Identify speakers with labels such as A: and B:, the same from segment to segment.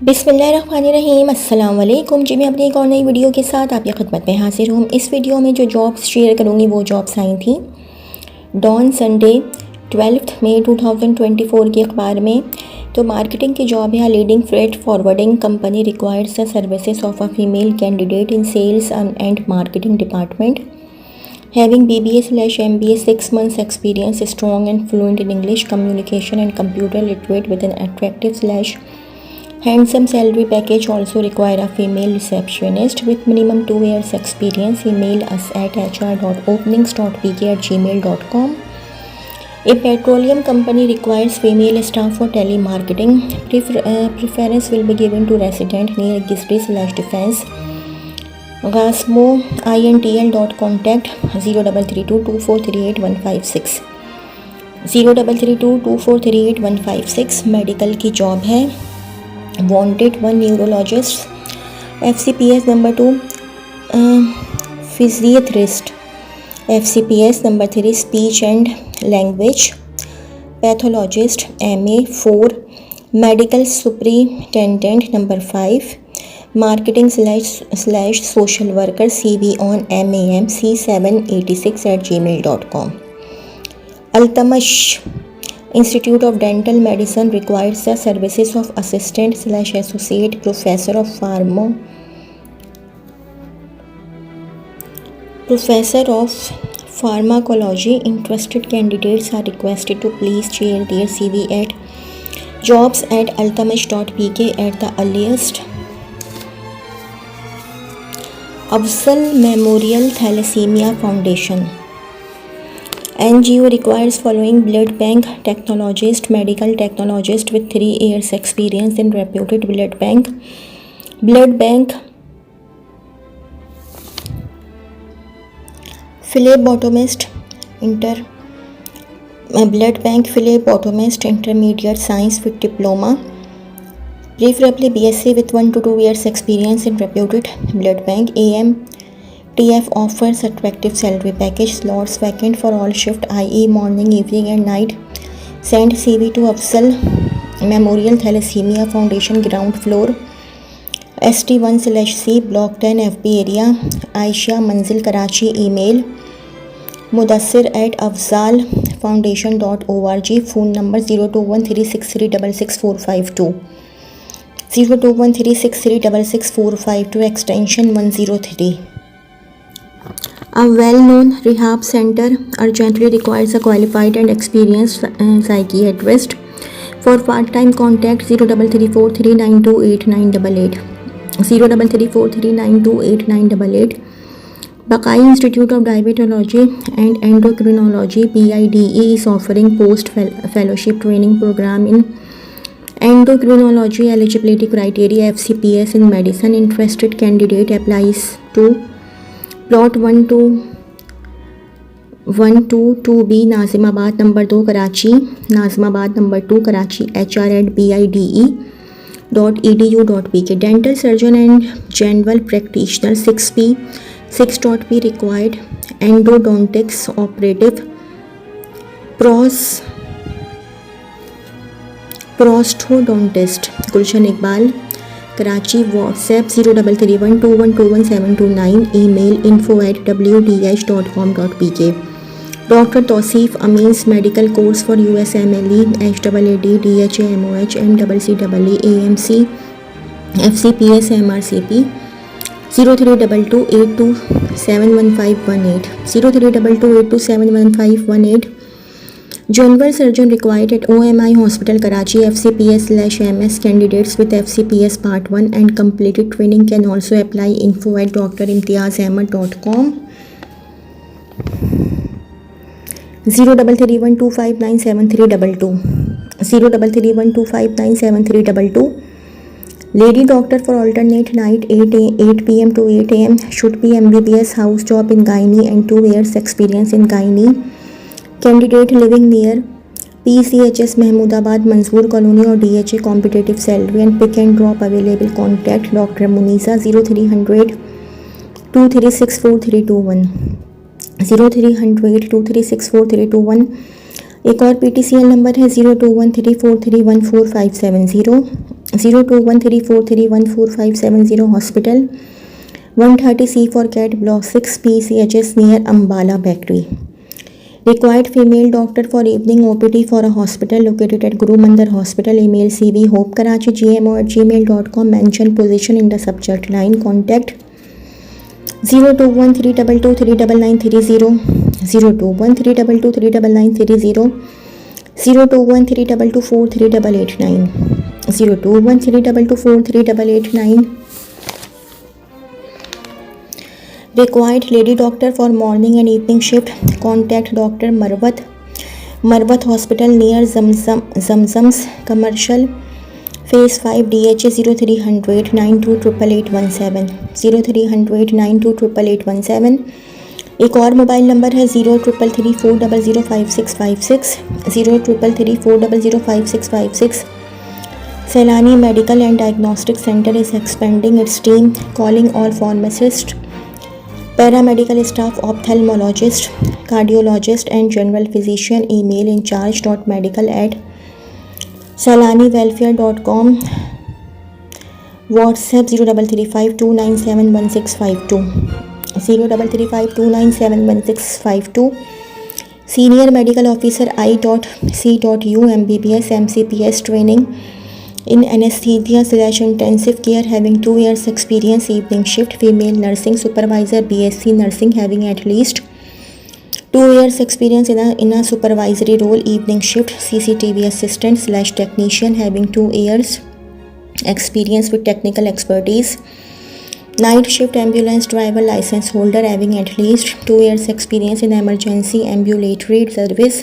A: बिस्मिल्लाहिर्रहमानिर्रहीम। अस्सलाम वालेकुम जी। मैं अपनी एक और नई वीडियो के साथ आपकी खिदमत में हाजिर हूँ। इस वीडियो में जो जॉब्स शेयर करूँगी वो जॉब्स आई थी डॉन संडे 12 मई 2024 के अखबार में। तो मार्केटिंग की जॉब है। Leading freight forwarding company requires the services of a female candidate in sales and marketing department having BBA/MBA 6 months experience, strong and fluent in English communication and computer literate with an attractive/handsome salary package. Also require a female receptionist with minimum 2 years experience. Email us at hr.openings.pk@gmail.com. A petroleum company requires female staff for telemarketing. Preference will be given to resident near Gisri/Defense. Gasmo intl.contact 03322438 03322438 medical की job है। Wanted 1 neurologist, FCPS number 2 physiotherapist, FCPS number 3 speech and language pathologist, MA 4 medical superintendent number 5 marketing/social worker, CV on MAM C786@gmail.com. Altamash Institute of Dental Medicine requires the services of assistant/associate professor of pharmacology. Interested candidates are requested to please share their CV at jobs@altamash.pk at the earliest. Afzal Memorial Thalassemia Foundation NGO requires following blood bank technologist, medical technologist with 3 years experience in reputed blood bank, phlebotomist, blood bank phlebotomist, intermediate science with diploma, preferably BSc with 1 to 2 years experience in reputed blood bank. AMTF offers attractive salary package. Slots vacant for all shift, i.e. morning, evening and night. Send CV to Afzal Memorial Thalassemia Foundation, ground floor, ST1/C, Block 10, FB area, Aisha Manzil, Karachi. Email mudassir@afzalfoundation.org. Phone number 021363666452 021363666452 extension 103. A well-known rehab center urgently requires a qualified and experienced psychiatrist. For part-time, contact 0334392888 0334392888. Bakai Institute of Diabetology and Endocrinology (PIDE) is offering post-fellowship training program in endocrinology. Eligibility criteria: FCPS in medicine. Interested candidate applies to plot 122B Nazimabad number 2 Karachi, Nazimabad number 2 Karachi, hr@bide.edu.pk. Dental surgeon and general practitioner 6.P required. Endodontics operative, prosthodontist. Gulshan Iqbal, Karachi. WhatsApp 0331212729. Email info@wdh.com.pk. Dr. Tausif Amin's medical course for USMLE, HAAD, DHA, MOH, MCCAA, AMC, FCPS, MRCP. 0322827518 0322827518. General surgeon required at OMI Hospital, Karachi. FCPS/MS candidates with FCPS Part 1 and completed training can also apply. info@drimtiazahmad.com. 0331259732 0331259732. Lady doctor for alternate night 8 p.m. to 8 a.m. should be MBBS, house job in gynae and 2 years experience in gynae. Candidate living near PCHS Mahmoodabad, Mansoor Colony or DHA. Competitive salary and pick and drop available. Contact Dr. Munisa 0300 2364321 0300 2364321. एक और PTCL number है 021343145570 0213431450 hospital, 130C for cat, block 6 PCHS near Ambala Bakery. Required female doctor for evening OPD for a hospital located at Guru Mandar Hospital. Email cvhopekarachi@gmail.com. Mention position in the subject line. Contact 0213223930, 0213223930, 021322438889, 021322438889. Required lady doctor for morning and evening shift. Contact Dr. Marwat Hospital near Zamzam's Commercial, Phase 5, DHA 0300 928817, 0300 928817. एक और mobile number है 033340056560, 033340056560. Sailani Medical and Diagnostic Center is expanding its team, calling all pharmacists, paramedical staff, ophthalmologist, cardiologist and general physician. Email incharge.medical@sailaniwelfare.com. WhatsApp 0335297165 0335297165. Senior Medical Officer I.C.U. MBBS MCPS training in anesthesia/intensive care, having 2 years experience. Evening shift. Female nursing supervisor BSc nursing, having at least 2 years experience in a supervisory role. Evening shift. CCTV assistant/technician, having 2 years experience with technical expertise. Night shift. Ambulance driver license holder, having at least 2 years experience in emergency ambulatory service.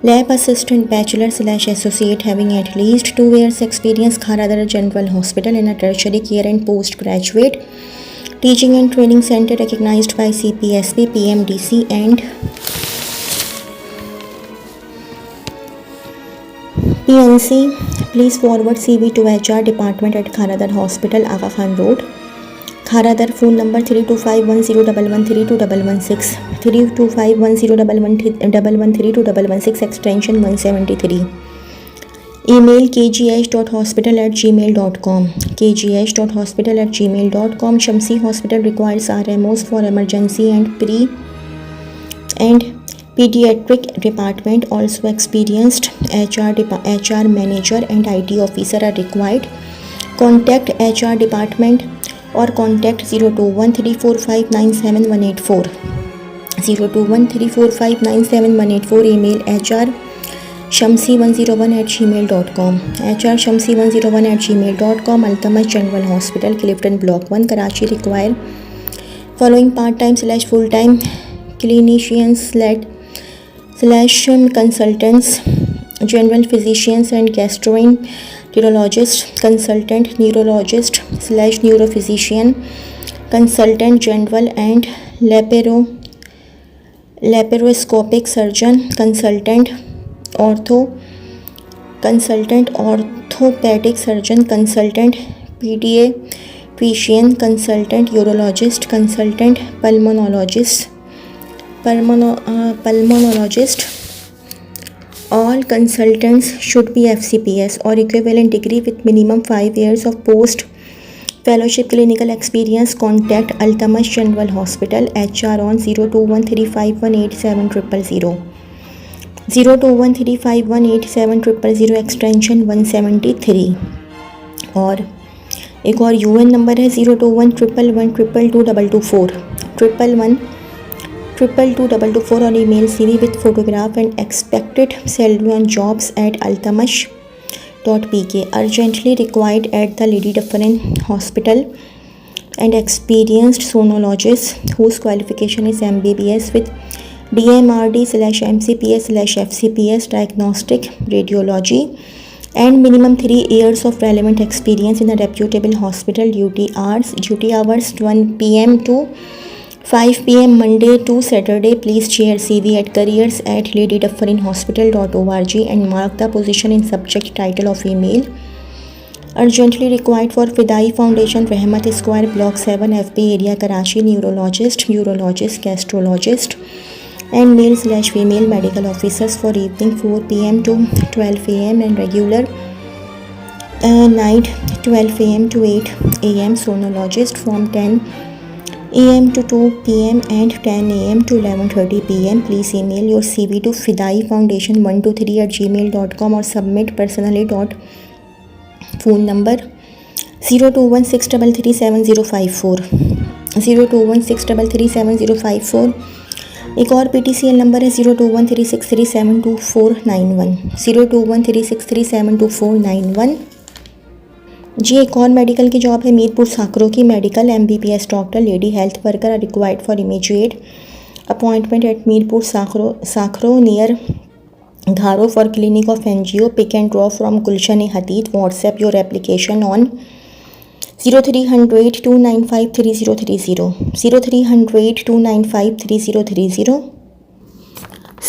A: Lab assistant bachelor/associate, having at least 2 years experience. Kharadar General Hospital in a tertiary care and postgraduate teaching and training center recognized by CPSP, PMDC and PNC. Please forward CV to HR department at Kharadar Hospital, Aga Khan Road, Kharadar. Phone number 325101132116, 325101132116, extension 173. Email kgh.hospital@gmail.com, kgh.hospital@gmail.com. Shamsi Hospital requires RMOs for emergency and pediatric department. Also experienced HR manager and IT officer are required. Contact HR department or contact 021345971184, 021345971184. Email hr@shamsi101@gmail.com, hr@shamsi101@gmail.com. Altamas General Hospital, Clifton Block 1, Karachi require following part-time/full-time clinicians/consultants, general physicians and gastroenterologist, consultant neurologist/neurophysician, consultant general and laparoscopic surgeon, consultant orthopedic surgeon, consultant pediatrician, consultant urologist, consultant pulmonologist. All consultants should be FCPS or equivalent degree with minimum 5 years of post fellowship clinical experience. Contact Altamas General Hospital, HR on 0213518700, 0213518700, extension 173. और एक और UN number है 0211112224, 1112224. और email CV with photograph and expected salary on jobs@altamash.pk. Urgently required at the Lady Dufferin Hospital and experienced sonologist whose qualification is MBBS with DMRD/MCPS/FCPS diagnostic radiology and minimum 3 years of relevant experience in a reputable hospital. Duty hours 1 PM to 5 PM Monday to Saturday. Please share CV at careers@ladydufferinhospital.org and mark the position in subject title of email. Urgently required for Fidai Foundation, Rahmat Square, Block 7, FB area, Karachi. Neurologist, urologist, gastrologist and male/female medical officers for evening 4 PM to 12 AM and regular night 12 a.m. to 8 a.m. sonologist from 10 a.m. to 2 p.m. and 10 a.m. to 11:30 p.m. Please email your CV to fidaifoundation123@gmail.com or submit personally. Phone number 0216337054 0216337054। एक और PTCL number है 0213637291 0213637291। जी एक और medical की job है मीरपुर साकरो की। Medical MBBS doctor lady health worker are required for immediate appointment at Mirpur Sakro near Gharo for clinic of NGO। Pick and drop from Gulshan Hadeed. WhatsApp your application on 0300-295-3030 0300-295-3030।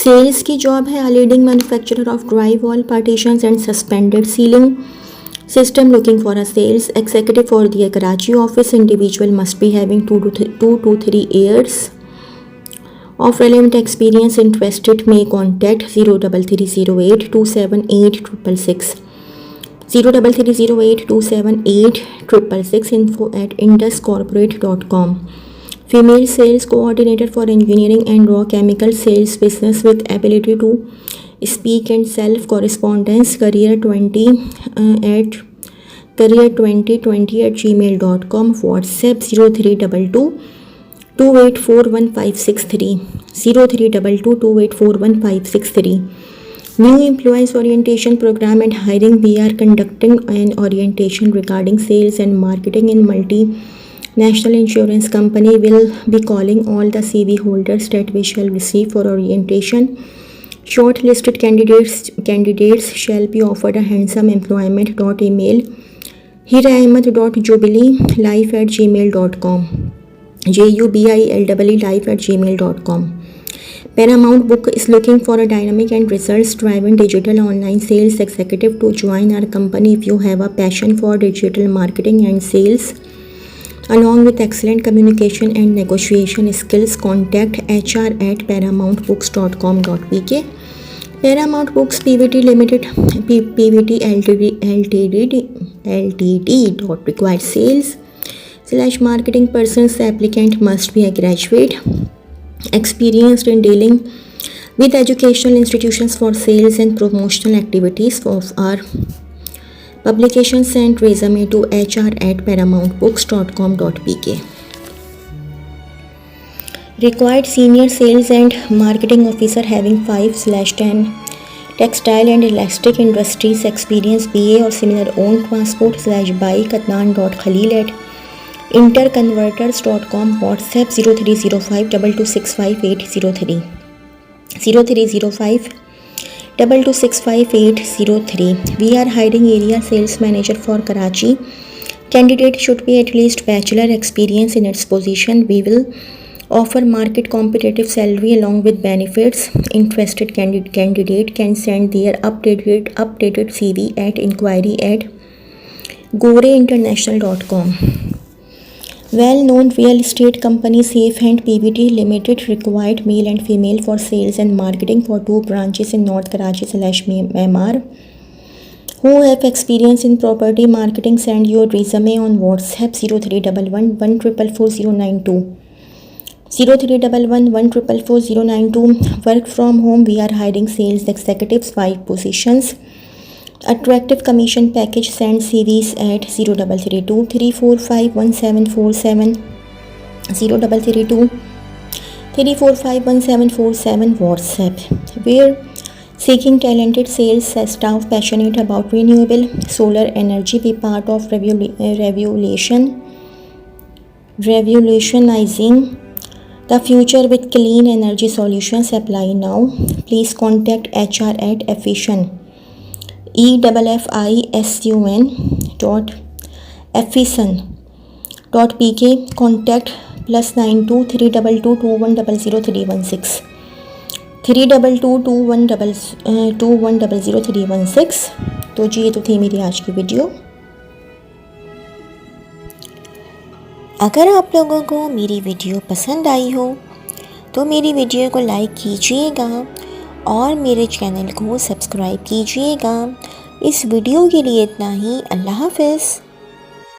A: Sales की job है leading manufacturer of dry wall partitions and suspended ceiling system looking for a sales executive for their Karachi office. Individual must be having 2 to 3 years of relevant experience. Interested may contact 03308278666 03308278666 info@induscorporate.com। Female sales coordinator for engineering and raw chemical sales business with ability to speak and self correspondence। career2020@gmail.com। WhatsApp 0322284153 0322284153। New employees orientation program and hiring. We are conducting an orientation regarding sales and marketing in multinational insurance company. Will be calling all the CV holders that we shall receive for orientation. Shortlisted candidates shall be offered a handsome employment. Email hiraahmed.jubilee@gmail.com jubilee@gmail.com। Paramount Book is looking for a dynamic and results-driven digital online sales executive to join our company. If you have a passion for digital marketing and sales along with excellent communication and negotiation skills, contact hr@paramountbooks.com.pk। Paramount Books PVT Limited PVT Ltd. Required sales/marketing persons. Applicant must be a graduate experienced in dealing with educational institutions for sales and promotional activities of our publications. Send resume to hr@paramountbooks.com.pk। Required senior sales and marketing officer having 5/10 textile and elastic industries experience, BA or similar, own transport/by katnan.khalil@interconverters.com। WhatsApp 0305226580 0305226580 We are hiring area sales manager for Karachi. Candidate should be at least bachelor experience in its position. We will offer market competitive salary along with benefits. Interested candidate can send their updated CV at inquiry@goreinternational.com। Well-known real estate company Safe Hand PVT Limited required male and female for sales and marketing for 2 branches in North Karachi/MR. Who have experience in property marketing? Send your resume on WhatsApp 0311144092 0311144092। Work from home. We are hiring sales executives, 5 positions. Attractive commission package. Send CVs at 0332345147 0332345147 WhatsApp। We're seeking talented sales staff passionate about renewable solar energy. Be part of revolutionizing the future with clean energy solutions. Apply now. Please contact hr@efficient efficient.efficient.pk। Contact +92 3222100 3222100 तो जी ये तो थी मेरी आज की video. अगर आप लोगों को मेरी वीडियो पसंद आई हो तो मेरी वीडियो को लाइक कीजिएगा और मेरे चैनल को सब्सक्राइब कीजिएगा। इस वीडियो के लिए इतना ही। अल्लाह हाफ़िज़।